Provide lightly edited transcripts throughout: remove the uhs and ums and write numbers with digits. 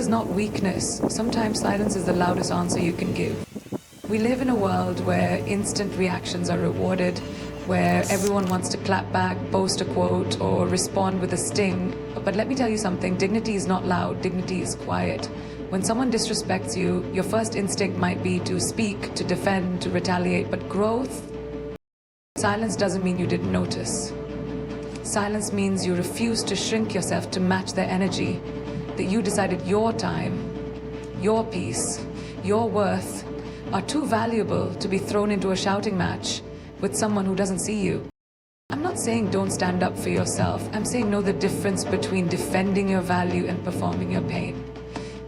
is not weakness. Sometimes silence is the loudest answer you can give. We live in a world where instant reactions are rewarded, where everyone wants to clap back, post a quote, or respond with a sting. But let me tell you something, dignity is not loud, dignity is quiet. When someone disrespects you, your first instinct might be to speak, to defend, to retaliate, but silence doesn't mean you didn't notice. Silence means you refuse to shrink yourself to match their energy, that you decided your time, your peace, your worth are too valuable to be thrown into a shouting match with someone who doesn't see you. I'm not saying don't stand up for yourself. I'm saying know the difference between defending your value and performing your pain.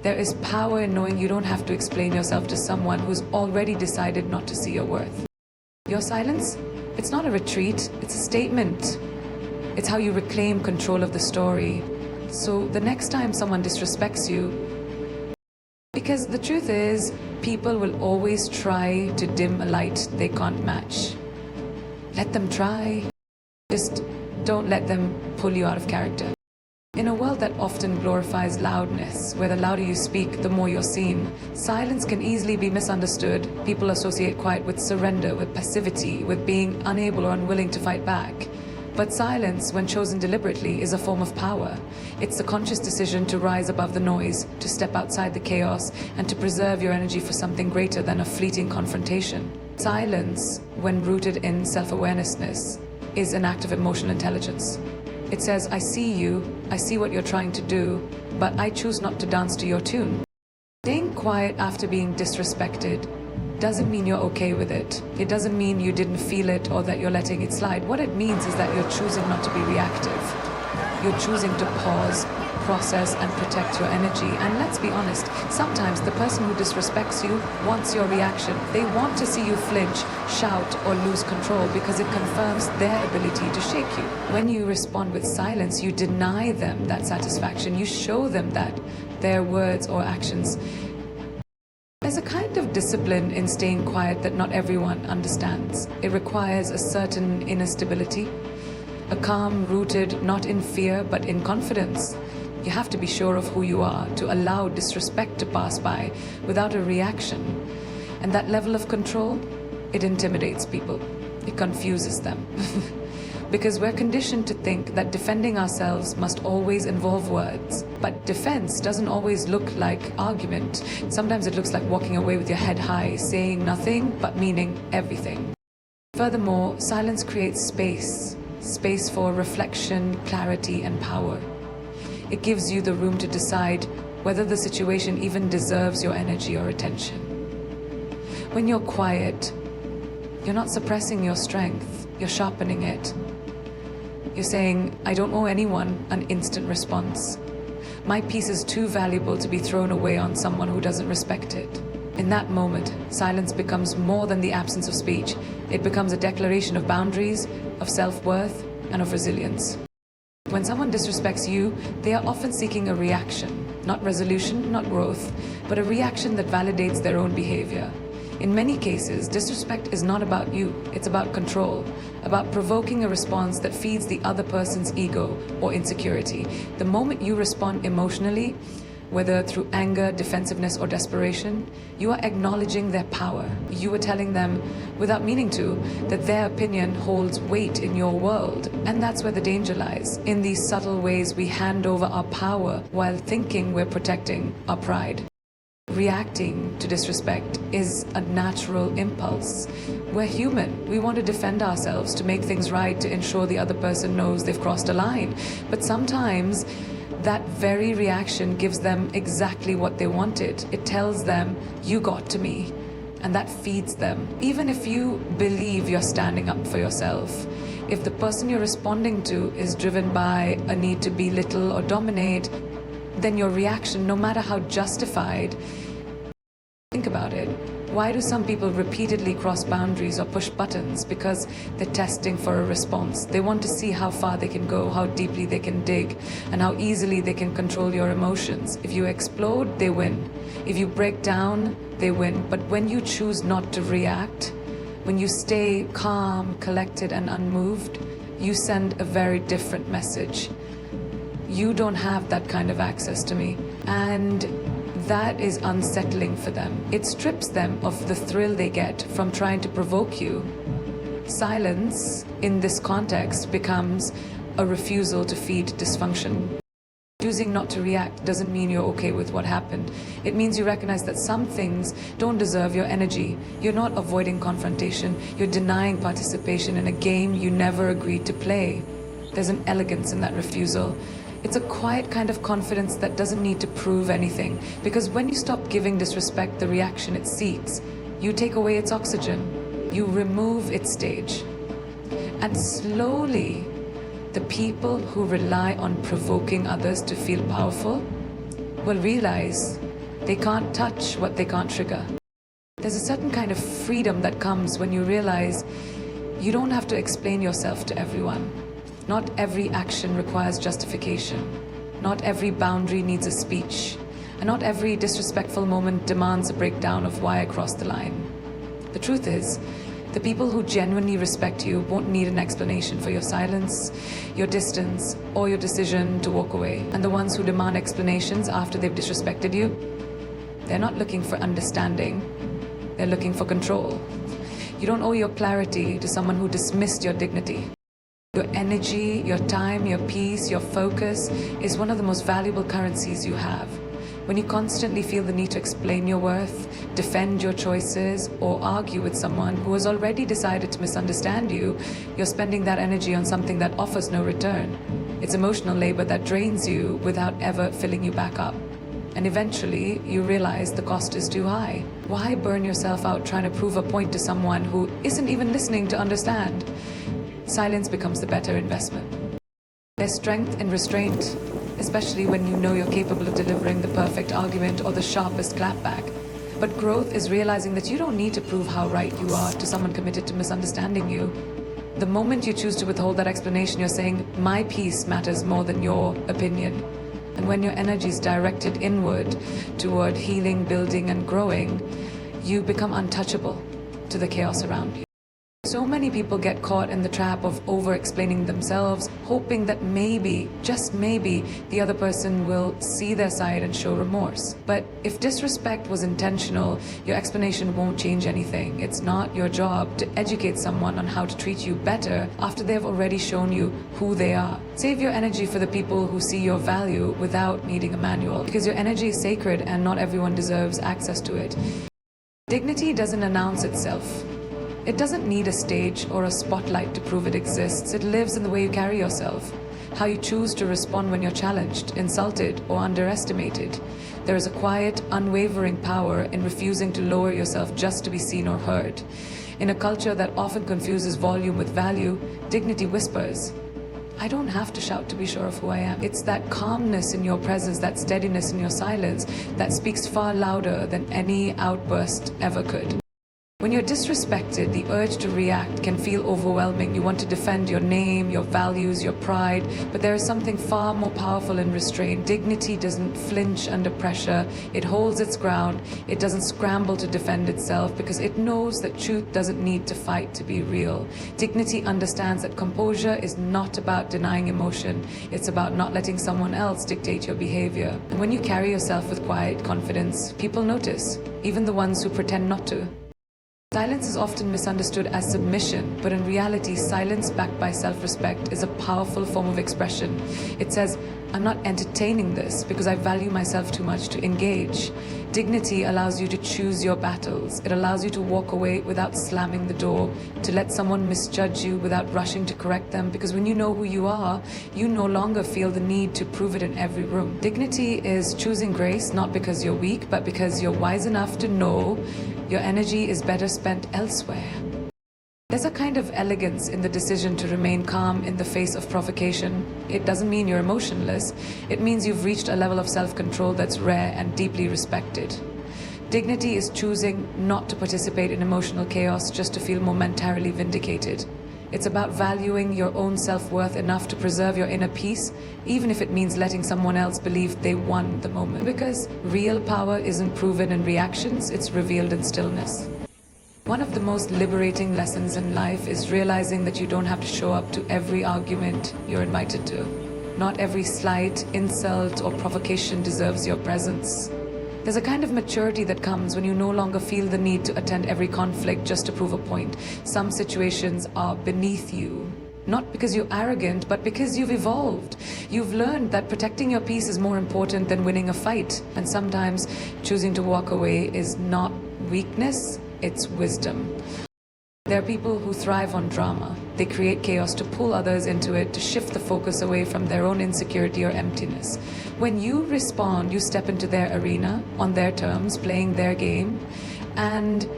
There is power in knowing you don't have to explain yourself to someone who's already decided not to see your worth. Your silence, it's not a retreat, it's a statement. It's how you reclaim control of the story. So the next time someone disrespects you, because the truth is, people will always try to dim a light they can't match. Let them try. Just don't let them pull you out of character. In a world that often glorifies loudness, where the louder you speak, the more you're seen, silence can easily be misunderstood. People associate quiet with surrender, with passivity, with being unable or unwilling to fight back. But silence, when chosen deliberately, is a form of power. It's the conscious decision to rise above the noise, to step outside the chaos, and to preserve your energy for something greater than a fleeting confrontation. Silence, when rooted in self-awareness, is an act of emotional intelligence. It says, I see you, I see what you're trying to do, but I choose not to dance to your tune. Staying quiet after being disrespected doesn't mean you're okay with it. It doesn't mean you didn't feel it or that you're letting it slide. What it means is that you're choosing not to be reactive. You're choosing to pause, process, and protect your energy. And let's be honest, sometimes the person who disrespects you wants your reaction. They want to see you flinch, shout, or lose control because it confirms their ability to shake you. When you respond with silence, you deny them that satisfaction. You show them that their words or actions. There's a kind of discipline in staying quiet that not everyone understands. It requires a certain inner stability, a calm rooted not in fear but in confidence. You have to be sure of who you are to allow disrespect to pass by without a reaction. And that level of control, it intimidates people. It confuses them. Because we're conditioned to think that defending ourselves must always involve words. But defense doesn't always look like argument. Sometimes it looks like walking away with your head high, saying nothing but meaning everything. Furthermore, silence creates space. Space for reflection, clarity, and power. It gives you the room to decide whether the situation even deserves your energy or attention. When you're quiet, you're not suppressing your strength, you're sharpening it. You're saying, I don't owe anyone an instant response. My peace is too valuable to be thrown away on someone who doesn't respect it. In that moment, silence becomes more than the absence of speech. It becomes a declaration of boundaries, of self-worth, and of resilience. When someone disrespects you, they are often seeking a reaction, not resolution, not growth, but a reaction that validates their own behavior. In many cases, disrespect is not about you, it's about control, about provoking a response that feeds the other person's ego or insecurity. The moment you respond emotionally, whether through anger, defensiveness, or desperation, you are acknowledging their power. You are telling them, without meaning to, that their opinion holds weight in your world. And that's where the danger lies. In these subtle ways, we hand over our power while thinking we're protecting our pride. Reacting to disrespect is a natural impulse. We're human. We want to defend ourselves, to make things right, to ensure the other person knows they've crossed a line. But sometimes that very reaction gives them exactly what they wanted. It tells them, you got to me. And that feeds them. Even if you believe you're standing up for yourself, if the person you're responding to is driven by a need to belittle or dominate, then your reaction, no matter how justified, think about it. Why do some people repeatedly cross boundaries or push buttons? Because they're testing for a response. They want to see how far they can go, how deeply they can dig, and how easily they can control your emotions. If you explode, they win. If you break down, they win. But when you choose not to react, when you stay calm, collected, and unmoved, you send a very different message. You don't have that kind of access to me. And that is unsettling for them. It strips them of the thrill they get from trying to provoke you. Silence, in this context, becomes a refusal to feed dysfunction. Choosing not to react doesn't mean you're okay with what happened. It means you recognize that some things don't deserve your energy. You're not avoiding confrontation. You're denying participation in a game you never agreed to play. There's an elegance in that refusal. It's a quiet kind of confidence that doesn't need to prove anything. Because when you stop giving disrespect the reaction it seeks, you take away its oxygen. You remove its stage. And slowly, the people who rely on provoking others to feel powerful will realize they can't touch what they can't trigger. There's a certain kind of freedom that comes when you realize you don't have to explain yourself to everyone. Not every action requires justification. Not every boundary needs a speech. And not every disrespectful moment demands a breakdown of why I crossed the line. The truth is, the people who genuinely respect you won't need an explanation for your silence, your distance, or your decision to walk away. And the ones who demand explanations after they've disrespected you, they're not looking for understanding, they're looking for control. You don't owe your clarity to someone who dismissed your dignity. Your energy, your time, your peace, your focus is one of the most valuable currencies you have. When you constantly feel the need to explain your worth, defend your choices, or argue with someone who has already decided to misunderstand you, you're spending that energy on something that offers no return. It's emotional labor that drains you without ever filling you back up. And eventually, you realize the cost is too high. Why burn yourself out trying to prove a point to someone who isn't even listening to understand? Silence becomes the better investment. There's strength in restraint, especially when you know you're capable of delivering the perfect argument or the sharpest clapback. But growth is realizing that you don't need to prove how right you are to someone committed to misunderstanding you. The moment you choose to withhold that explanation, you're saying, my peace matters more than your opinion. And when your energy is directed inward toward healing, building, and growing, you become untouchable to the chaos around you. So many people get caught in the trap of over-explaining themselves, hoping that maybe, just maybe, the other person will see their side and show remorse. But if disrespect was intentional, your explanation won't change anything. It's not your job to educate someone on how to treat you better after they've already shown you who they are. Save your energy for the people who see your value without needing a manual, because your energy is sacred and not everyone deserves access to it. Dignity doesn't announce itself. It doesn't need a stage or a spotlight to prove it exists. It lives in the way you carry yourself, how you choose to respond when you're challenged, insulted, or underestimated. There is a quiet, unwavering power in refusing to lower yourself just to be seen or heard. In a culture that often confuses volume with value, dignity whispers, I don't have to shout to be sure of who I am. It's that calmness in your presence, that steadiness in your silence, that speaks far louder than any outburst ever could. When you're disrespected, the urge to react can feel overwhelming. You want to defend your name, your values, your pride, but there is something far more powerful in restraint. Dignity doesn't flinch under pressure. It holds its ground. It doesn't scramble to defend itself because it knows that truth doesn't need to fight to be real. Dignity understands that composure is not about denying emotion. It's about not letting someone else dictate your behavior. And when you carry yourself with quiet confidence, people notice, even the ones who pretend not to. Silence is often misunderstood as submission, but in reality, silence backed by self-respect is a powerful form of expression. It says, I'm not entertaining this because I value myself too much to engage. Dignity allows you to choose your battles. It allows you to walk away without slamming the door, to let someone misjudge you without rushing to correct them, because when you know who you are, you no longer feel the need to prove it in every room. Dignity is choosing grace, not because you're weak, but because you're wise enough to know your energy is better spent elsewhere. There's a kind of elegance in the decision to remain calm in the face of provocation. It doesn't mean you're emotionless. It means you've reached a level of self-control that's rare and deeply respected. Dignity is choosing not to participate in emotional chaos just to feel momentarily vindicated. It's about valuing your own self-worth enough to preserve your inner peace, even if it means letting someone else believe they won the moment. Because real power isn't proven in reactions, it's revealed in stillness. One of the most liberating lessons in life is realizing that you don't have to show up to every argument you're invited to. Not every slight, insult, or provocation deserves your presence. There's a kind of maturity that comes when you no longer feel the need to attend every conflict just to prove a point. Some situations are beneath you. Not because you're arrogant, but because you've evolved. You've learned that protecting your peace is more important than winning a fight. And sometimes choosing to walk away is not weakness, it's wisdom. There are people who thrive on drama. They create chaos to pull others into it, to shift the focus away from their own insecurity or emptiness. When you respond, you step into their arena, on their terms, playing their game. And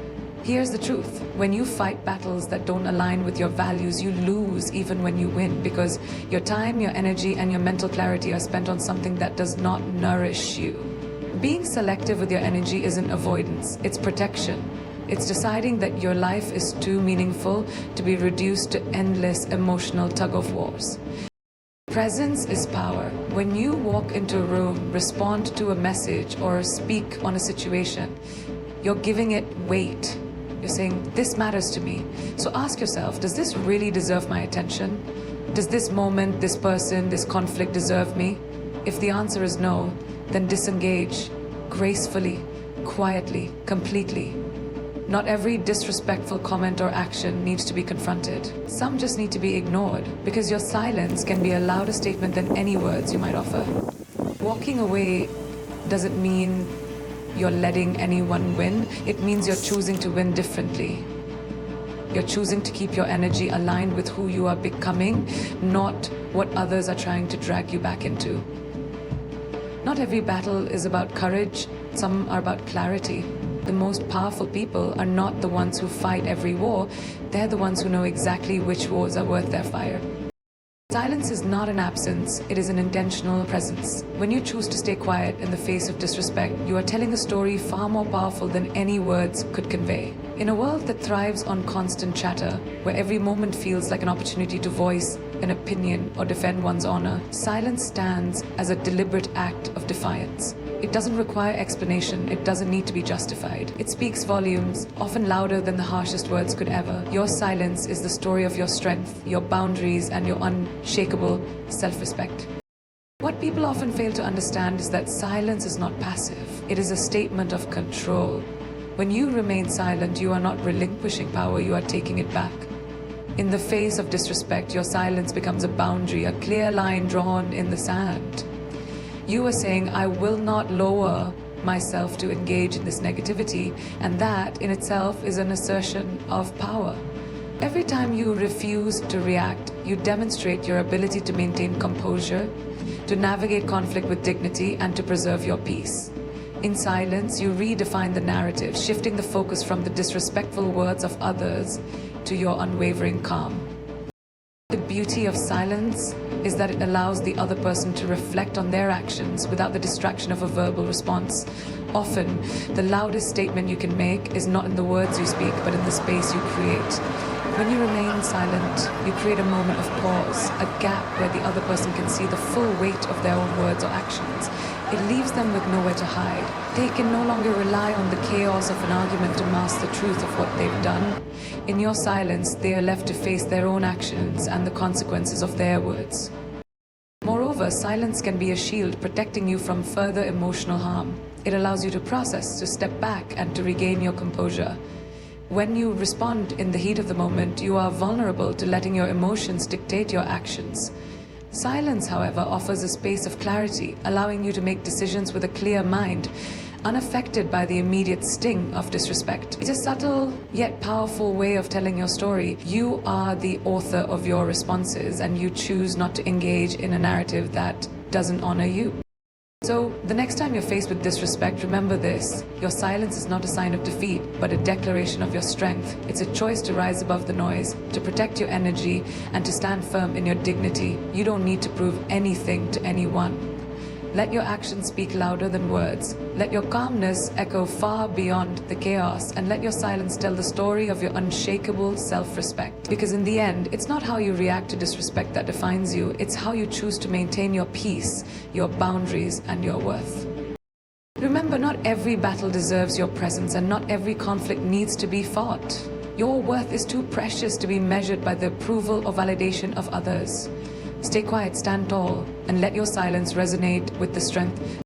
here's the truth. When you fight battles that don't align with your values, you lose even when you win, because your time, your energy, and your mental clarity are spent on something that does not nourish you. Being selective with your energy isn't avoidance, it's protection. It's deciding that your life is too meaningful to be reduced to endless emotional tug-of-wars. Presence is power. When you walk into a room, respond to a message, or speak on a situation, you're giving it weight. You're saying, this matters to me. So ask yourself, does this really deserve my attention? Does this moment, this person, this conflict deserve me? If the answer is no, then disengage gracefully, quietly, completely. Not every disrespectful comment or action needs to be confronted. Some just need to be ignored, because your silence can be a louder statement than any words you might offer. Walking away doesn't mean you're letting anyone win. It means you're choosing to win differently. You're choosing to keep your energy aligned with who you are becoming, not what others are trying to drag you back into. Not every battle is about courage. Some are about clarity. The most powerful people are not the ones who fight every war. They're the ones who know exactly which wars are worth their fire. Silence is not an absence, it is an intentional presence. When you choose to stay quiet in the face of disrespect, you are telling a story far more powerful than any words could convey. In a world that thrives on constant chatter, where every moment feels like an opportunity to voice an opinion or defend one's honor, silence stands as a deliberate act of defiance. It doesn't require explanation, it doesn't need to be justified. It speaks volumes, often louder than the harshest words could ever. Your silence is the story of your strength, your boundaries, and your unshakable self-respect. What people often fail to understand is that silence is not passive. It is a statement of control. When you remain silent, you are not relinquishing power, you are taking it back. In the face of disrespect, your silence becomes a boundary, a clear line drawn in the sand. You are saying, I will not lower myself to engage in this negativity, and that in itself is an assertion of power. Every time you refuse to react, you demonstrate your ability to maintain composure, to navigate conflict with dignity, and to preserve your peace. In silence, you redefine the narrative, shifting the focus from the disrespectful words of others to your unwavering calm. The beauty of silence is that it allows the other person to reflect on their actions without the distraction of a verbal response. Often, the loudest statement you can make is not in the words you speak, but in the space you create. When you remain silent, you create a moment of pause, a gap where the other person can see the full weight of their own words or actions. It leaves them with nowhere to hide. They can no longer rely on the chaos of an argument to mask the truth of what they've done. In your silence, they are left to face their own actions and the consequences of their words. Moreover, silence can be a shield protecting you from further emotional harm. It allows you to process, to step back, and to regain your composure. When you respond in the heat of the moment, you are vulnerable to letting your emotions dictate your actions. Silence, however, offers a space of clarity, allowing you to make decisions with a clear mind, unaffected by the immediate sting of disrespect. It's a subtle yet powerful way of telling your story. You are the author of your responses, and you choose not to engage in a narrative that doesn't honor you. So, the next time you're faced with disrespect, remember this. Your silence is not a sign of defeat, but a declaration of your strength. It's a choice to rise above the noise, to protect your energy, and to stand firm in your dignity. You don't need to prove anything to anyone. Let your actions speak louder than words. Let your calmness echo far beyond the chaos, and let your silence tell the story of your unshakable self-respect. Because in the end, it's not how you react to disrespect that defines you, it's how you choose to maintain your peace, your boundaries, and your worth. Remember, not every battle deserves your presence, and not every conflict needs to be fought. Your worth is too precious to be measured by the approval or validation of others. Stay quiet, stand tall, and let your silence resonate with the strength